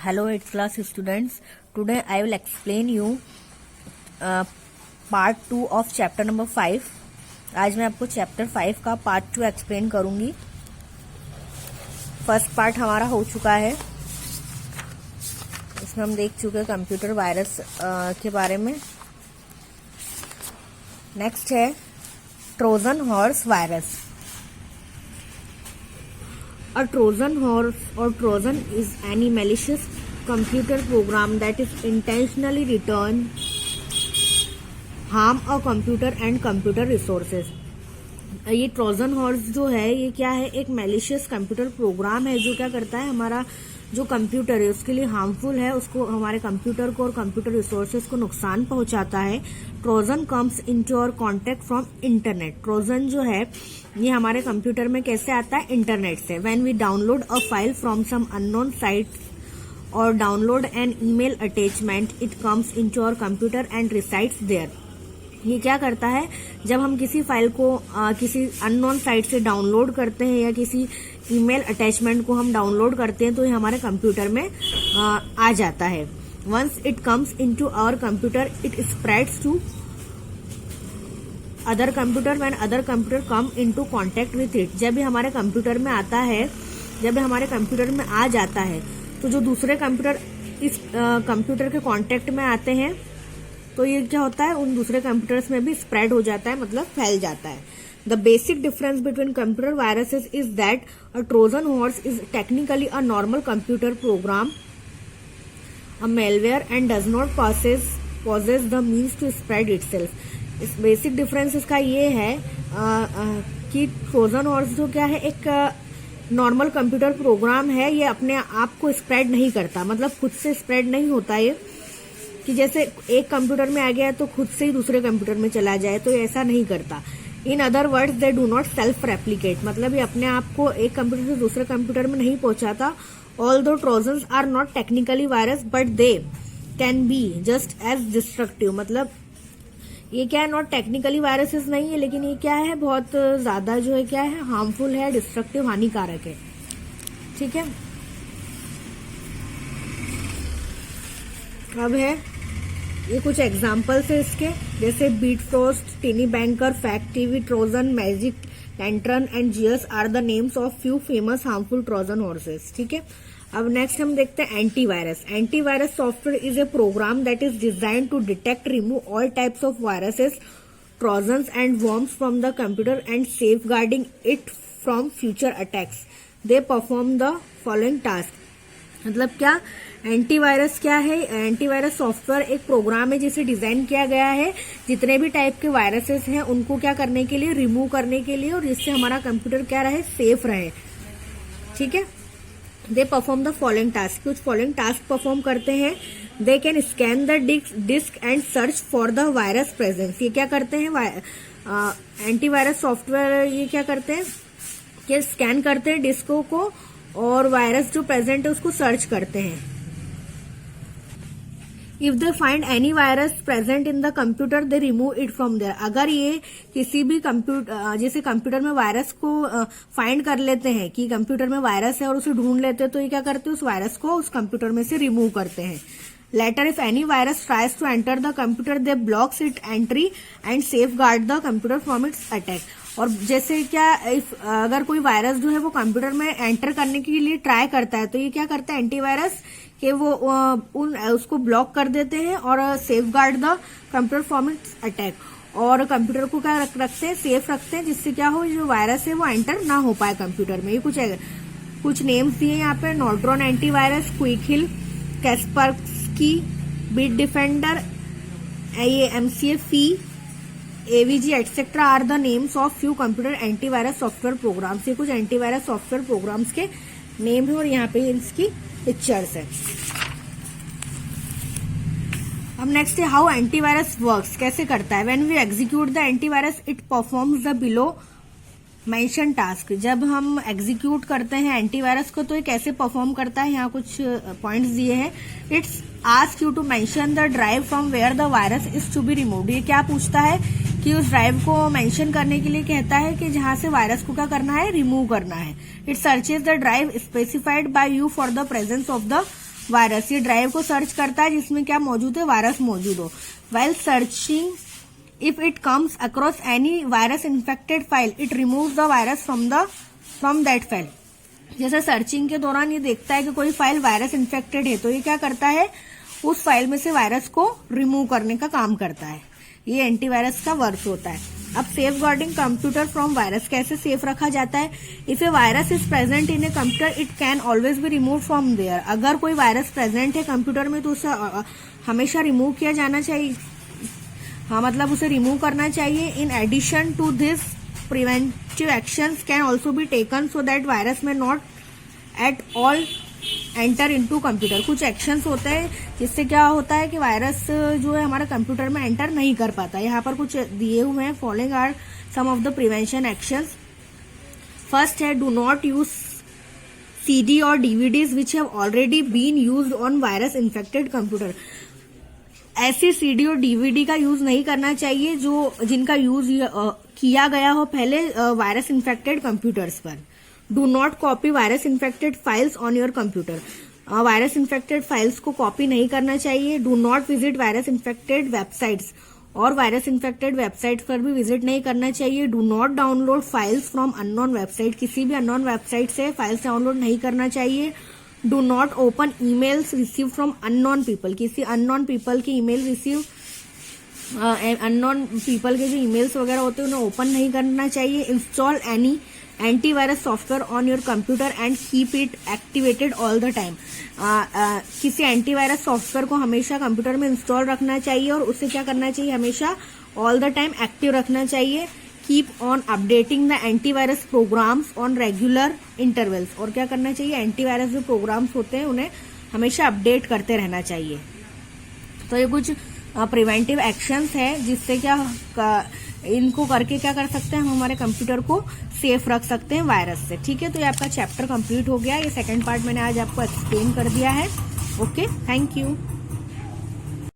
Hello 8th class students. Today I will explain you part 2 of chapter number 5. आज मैं आपको chapter 5 का part 2 explain करूंगी. First part हमारा हो चुका है, इसमें हम देख चुके हैं कंप्यूटर वायरस के बारे में. नेक्स्ट है Trojan horse virus. A Trojan horse or Trojan is any malicious computer program that is intentionally returned harm a computer and computer resources. ये ट्रोजन हॉर्स जो है ये क्या है, एक मैलिशियस कंप्यूटर प्रोग्राम है जो क्या करता है, हमारा जो कंप्यूटर है उसके लिए हार्मफुल है, उसको हमारे कंप्यूटर को और कंप्यूटर रिसोर्सेज को नुकसान पहुंचाता है. Trojan comes into our contact from internet. Trojan जो है ये हमारे कंप्यूटर में कैसे आता है, इंटरनेट से. When we download a file from some unknown site और download an email attachment, it comes into our computer and resides there. ये क्या करता है, जब हम किसी फाइल को किसी अननोन साइट से डाउनलोड करते हैं या किसी ईमेल अटैचमेंट को हम डाउनलोड करते हैं तो ये हमारे कंप्यूटर में आ जाता है. Once it comes into our computer it spreads to other computer. When other computer come into contact with it, जब ये हमारे कंप्यूटर में आता है, जब ये हमारे कंप्यूटर में आ जाता है तो जो दूसरे कंप्यूटर इस कंप्यूटर के कांटेक्ट में आते हैं तो ये क्या होता है, उन दूसरे कंप्यूटर्स में भी स्प्रेड हो जाता है, मतलब फैल जाता है. The basic difference between computer viruses is that a Trojan horse is technically a normal computer program, a malware and does not possess the means to spread itself. इस बेसिक डिफरेंस इसका ये है कि ट्रोजन हॉर्स जो क्या है, एक normal computer program है, ये अपने आप को स्प्रेड नहीं करता, मतलब खुद से स्प्रेड नहीं होता ये कि जैसे एक कंप्यूटर में आ गया तो खुद से ही दूसरे कंप्यूटर में चला जाए, तो ये ऐसा नहीं करता. In other words they do not self replicate, मतलब ये अपने आप को एक कंप्यूटर से दूसरे कंप्यूटर में नहीं पहुंचाता. Although Trojans are not technically virus but they can be just as destructive. मतलब ये क्या है, नॉट टेक्निकली वायरसेस नहीं है, लेकिन ये क्या है, बहुत ज्यादा जो है क्या है, हार्मफुल है, डिस्ट्रक्टिव, हानिकारक है. ठीक है, अब है ये कुछ एग्जाम्पल्स है इसके, जैसे Beat Frost, Tiny Banker, Fact TV, Trojan, Magic Lantern and Zeus are the names of few famous harmful Trojan horses. ठीक है, अब नेक्स्ट हम देखते हैं antivirus. Antivirus software is a program that is design to detect, remove all types of viruses, Trojans and worms from the computer and safeguarding it from future attacks. They perform the following task. मतलब क्या, antivirus क्या है, antivirus software एक programme है जिसे design किया गया है जितने भी टाइप के वायरसेस हैं उनको क्या करने के लिए, रिमूव करने के लिए, और जिससे हमारा कंप्यूटर क्या रहे, सेफ रहे. ठीक है, they perform the following task. कुछ फॉलोइंग टास्क परफॉर्म करते हैं. They can scan the disk and search for the virus presence. ये क्या करते हैं, एंटीवायरस सॉफ्टवेयर ये क्या करते हैं कि स्कैन करते हैं डिस्कों को और वायरस जो प्रेजेंट है उसको सर्च करते हैं. If they find any virus present in the computer they remove it from there. अगर ये किसी भी कंप्यूटर, जैसे कंप्यूटर में वायरस को फाइंड कर लेते हैं कि कंप्यूटर में वायरस है और उसे ढूंढ लेते हैं, तो ये क्या करते हैं, उस वायरस को उस कंप्यूटर में से रिमूव करते हैं. Later if any virus tries to enter the computer they blocks it entry and safeguard the computer from its attack. और जैसे क्या, अगर कोई वायरस जो है वो कंप्यूटर में एंटर करने के लिए ट्राई करता है तो ये क्या करता है, एंटीवायरस कि वो उसको ब्लॉक कर देते हैं और safe guard the computer from its attack. और कंप्यूटर को क्या रखते हैं, सेफ रखते हैं, जिससे क्या हो, जो वायरस है वो एंटर ना हो पाए कंप्यूटर में. ये कुछ नेम्स दिए यहाँ पे, Norton antivirus, Quick Heal, Kaspersky, Bitdefender, ये MCAFE, AVG etcetera are the names of few computer antivirus software programs. ये कुछ एंटीवायरस सॉफ्टवेयर प्रोग्राम्स के नेम है और यहाँ पे इसकी पिक्चर्स है. अब नेक्स्ट है हाउ एंटीवायरस वर्क्स, कैसे करता है. When we execute the antivirus it performs the below mention task. जब हम एग्जीक्यूट करते हैं एंटीवायरस को तो ये कैसे परफॉर्म करता है, यहाँ कुछ पॉइंट्स दिए हैं. It's ask you to mention the drive from where the virus is to be removed. ये क्या पूछता है कि उस ड्राइव को मेंशन करने के लिए कहता है कि जहां से वायरस को क्या करना है, रिमूव करना है. It searches the drive specified by you for the presence of the virus, ये ड्राइव को सर्च करता है जिसमें क्या मौजूद है, वायरस मौजूद हो। While searching if it comes across any virus infected file it removes the virus from that file. जैसे सर्चिंग के दौरान ये देखता है कि कोई फाइल वायरस इन्फेक्टेड है तो ये क्या करता है, उस फाइल में से वायरस को रिमूव करने का काम करता है। ये एंटीवायरस का वर्क होता है। अब safeguarding computer from virus, कैसे सेफ रखा जाता है। If a virus is present in a computer it can always be remove from there. अगर कोई वायरस प्रेजेंट है कंप्यूटर में तो उसे हमेशा रिमूव किया जाना चाहिए, हाँ मतलब उसे रिमूव करना चाहिए। In addition to this preventive actions can also be taken so that virus may not at all enter into computer. कुछ एक्शंस होते हैं जिससे क्या होता है कि वायरस जो है हमारे कंप्यूटर में एंटर नहीं कर पाता। यहाँ पर कुछ दिए हुए हैं, following are some of the prevention actions. First है, डू नॉट यूज CD और DVDs which have already been used on virus infected computer. ऐसी CD और DVD का यूज नहीं करना चाहिए जिनका यूज किया गया हो पहले वायरस इन्फेक्टेड कंप्यूटर्स पर। Do not copy virus infected files on your computer. Virus infected files को कॉपी नहीं करना चाहिए। Do not visit virus infected websites, और वायरस इन्फेक्टेड वेबसाइट्स पर भी विजिट नहीं करना चाहिए। Do not download files from unknown website, किसी भी अननोन वेबसाइट से फाइल्स डाउनलोड नहीं करना चाहिए। Do not open emails receive from unknown people, किसी अननोन पीपल की ईमेल रिसीव, अननोन पीपल के जो ईमेल्स वगैरह होते हैं उन्हें ओपन नहीं करना चाहिए। Install any antivirus software on your computer and keep it activated all the time. किसी एंटीवायरस सॉफ्टवेयर को हमेशा कंप्यूटर में इंस्टॉल रखना चाहिए और उसे क्या करना चाहिए, हमेशा ऑल द टाइम एक्टिव रखना चाहिए। Keep on updating the antivirus programs on regular intervals, और क्या करना चाहिए, एंटीवायरस जो प्रोग्राम्स होते हैं उन्हें हमेशा अपडेट करते रहना चाहिए। तो ये कुछ प्रिवेंटिव एक्शंस है जिससे क्या इनको करके क्या कर सकते हैं, हम हमारे कंप्यूटर को सेफ रख सकते हैं वायरस से। ठीक है, तो ये आपका चैप्टर कंप्लीट हो गया। ये सेकंड पार्ट मैंने आज आपको एक्सप्लेन कर दिया है। Okay, thank you.